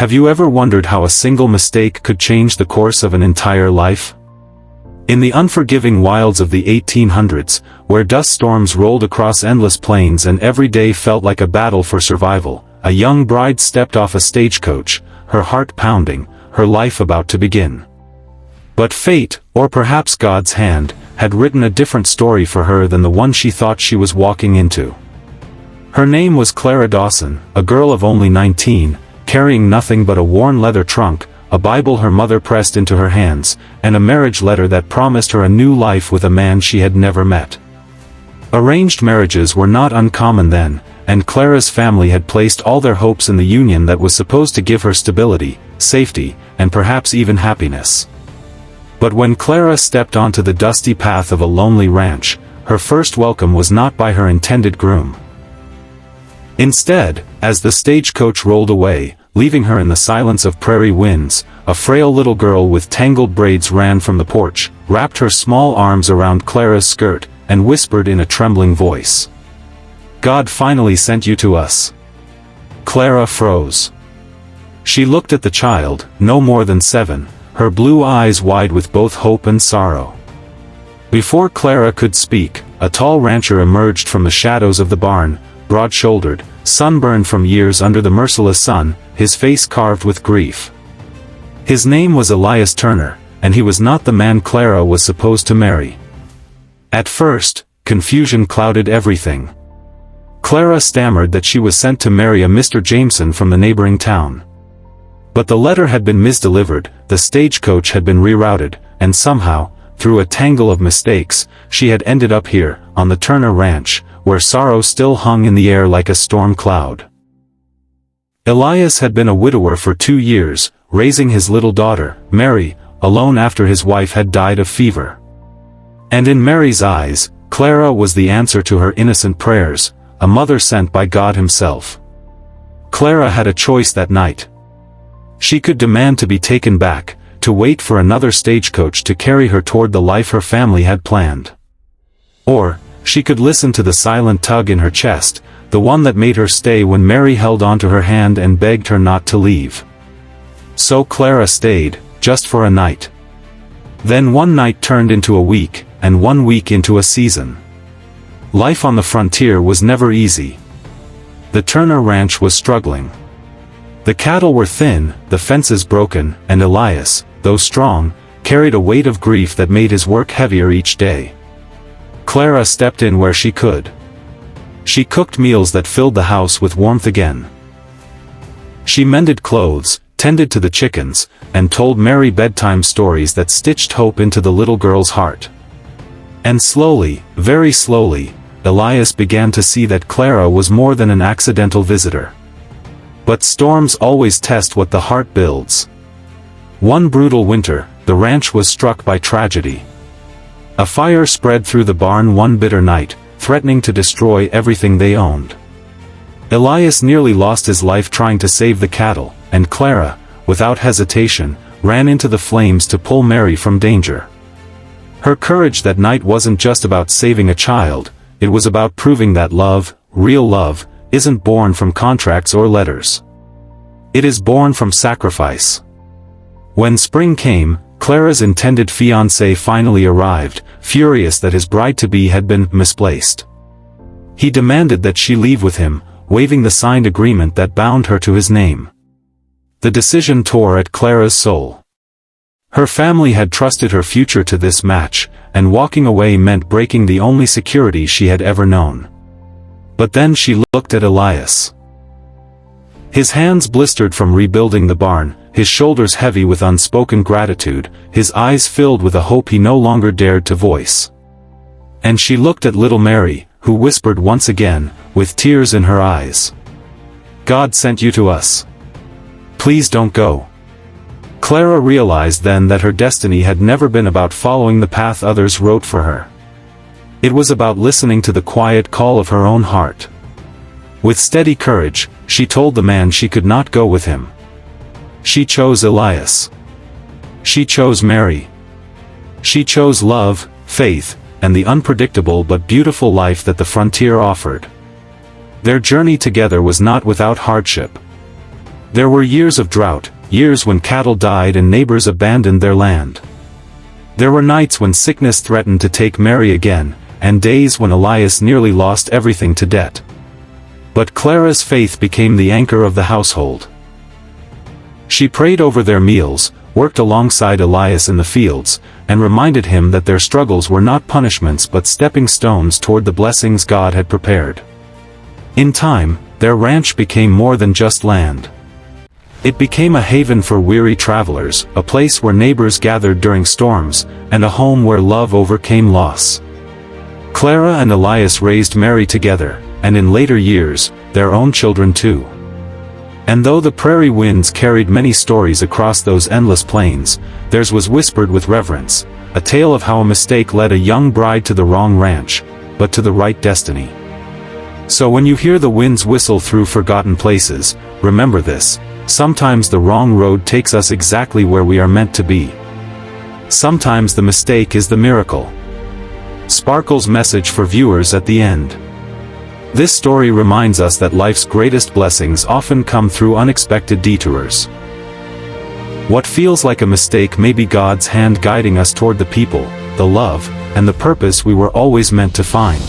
Have you ever wondered how a single mistake could change the course of an entire life? In the unforgiving wilds of the 1800s, where dust storms rolled across endless plains and every day felt like a battle for survival, a young bride stepped off a stagecoach, her heart pounding, her life about to begin. But fate, or perhaps God's hand, had written a different story for her than the one she thought she was walking into. Her name was Clara Dawson, a girl of only 19, carrying nothing but a worn leather trunk, a Bible her mother pressed into her hands, and a marriage letter that promised her a new life with a man she had never met. Arranged marriages were not uncommon then, and Clara's family had placed all their hopes in the union that was supposed to give her stability, safety, and perhaps even happiness. But when Clara stepped onto the dusty path of a lonely ranch, her first welcome was not by her intended groom. Instead, as the stagecoach rolled away, leaving her in the silence of prairie winds, a frail little girl with tangled braids ran from the porch, wrapped her small arms around Clara's skirt, and whispered in a trembling voice, "God finally sent you to us." Clara froze. She looked at the child, no more than 7, her blue eyes wide with both hope and sorrow. Before Clara could speak, a tall rancher emerged from the shadows of the barn, broad-shouldered, sunburned from years under the merciless sun, his face carved with grief. His name was Elias Turner, and he was not the man Clara was supposed to marry. At first, confusion clouded everything. Clara stammered that she was sent to marry a Mr. Jameson from the neighboring town. But the letter had been misdelivered, the stagecoach had been rerouted, and somehow, through a tangle of mistakes, she had ended up here, on the Turner Ranch, where sorrow still hung in the air like a storm cloud. Elias had been a widower for 2 years, raising his little daughter, Mary, alone after his wife had died of fever. And in Mary's eyes, Clara was the answer to her innocent prayers, a mother sent by God himself. Clara had a choice that night. She could demand to be taken back, to wait for another stagecoach to carry her toward the life her family had planned. Or, she could listen to the silent tug in her chest, the one that made her stay when Mary held onto her hand and begged her not to leave. So Clara stayed, just for a night. Then one night turned into a week, and one week into a season. Life on the frontier was never easy. The Turner Ranch was struggling. The cattle were thin, the fences broken, and Elias, though strong, carried a weight of grief that made his work heavier each day. Clara stepped in where she could. She cooked meals that filled the house with warmth again. She mended clothes, tended to the chickens, and told Mary bedtime stories that stitched hope into the little girl's heart. And slowly, very slowly, Elias began to see that Clara was more than an accidental visitor. But storms always test what the heart builds. One brutal winter, the ranch was struck by tragedy. A fire spread through the barn one bitter night, threatening to destroy everything they owned. Elias nearly lost his life trying to save the cattle, and Clara, without hesitation, ran into the flames to pull Mary from danger. Her courage that night wasn't just about saving a child, it was about proving that love, real love, isn't born from contracts or letters. It is born from sacrifice. When spring came, Clara's intended fiancé finally arrived, furious that his bride-to-be had been misplaced. He demanded that she leave with him, waving the signed agreement that bound her to his name. The decision tore at Clara's soul. Her family had trusted her future to this match, and walking away meant breaking the only security she had ever known. But then she looked at Elias. His hands blistered from rebuilding the barn, his shoulders heavy with unspoken gratitude, his eyes filled with a hope he no longer dared to voice. And she looked at little Mary, who whispered once again, with tears in her eyes, "God sent you to us. Please don't go." Clara realized then that her destiny had never been about following the path others wrote for her. It was about listening to the quiet call of her own heart. With steady courage, she told the man she could not go with him. She chose Elias. She chose Mary. She chose love, faith, and the unpredictable but beautiful life that the frontier offered. Their journey together was not without hardship. There were years of drought, years when cattle died and neighbors abandoned their land. There were nights when sickness threatened to take Mary again, and days when Elias nearly lost everything to debt. But Clara's faith became the anchor of the household. She prayed over their meals, worked alongside Elias in the fields, and reminded him that their struggles were not punishments but stepping stones toward the blessings God had prepared. In time, their ranch became more than just land. It became a haven for weary travelers, a place where neighbors gathered during storms, and a home where love overcame loss. Clara and Elias raised Mary together, and in later years, their own children too. And though the prairie winds carried many stories across those endless plains, theirs was whispered with reverence, a tale of how a mistake led a young bride to the wrong ranch, but to the right destiny. So when you hear the winds whistle through forgotten places, remember this: sometimes the wrong road takes us exactly where we are meant to be. Sometimes the mistake is the miracle. Sparkle's message for viewers at the end. This story reminds us that life's greatest blessings often come through unexpected detours. What feels like a mistake may be God's hand guiding us toward the people, the love, and the purpose we were always meant to find.